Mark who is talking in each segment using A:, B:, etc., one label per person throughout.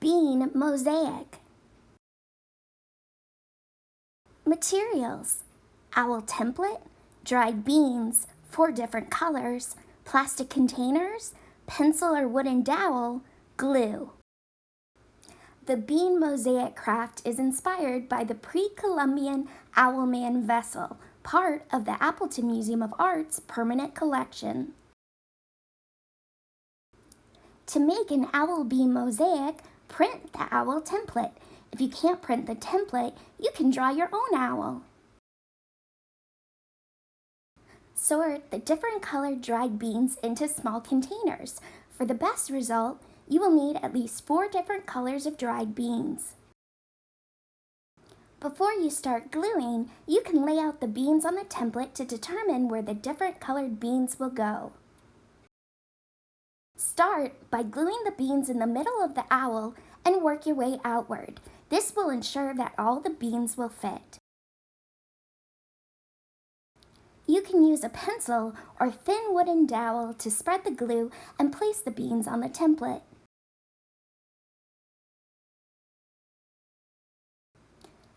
A: bean mosaic. Materials: owl template, dried beans, 4 different colors, plastic containers, pencil or wooden dowel, glue. The bean mosaic craft is inspired by the pre-Columbian Owlman vessel, part of the Appleton Museum of Art's permanent collection. To make an owl bean mosaic, print the owl template. If you can't print the template, you can draw your own owl. Sort the different colored dried beans into small containers. For the best result, you will need at least 4 different colors of dried beans. Before you start gluing, you can lay out the beans on the template to determine where the different colored beans will go. Start by gluing the beans in the middle of the owl and work your way outward. This will ensure that all the beans will fit. You can use a pencil or thin wooden dowel to spread the glue and place the beans on the template.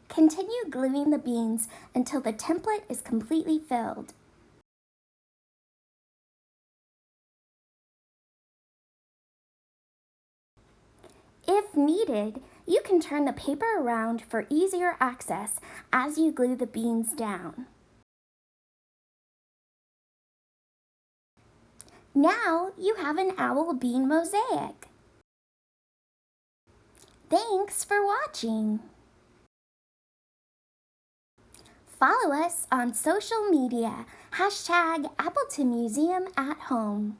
A: Continue gluing the beans until the template is completely filled. If needed, you can turn the paper around for easier access as you glue the beans down. Now you have an owl bean mosaic. Thanks for watching. Follow us on social media, #AppletonMuseumAtHome.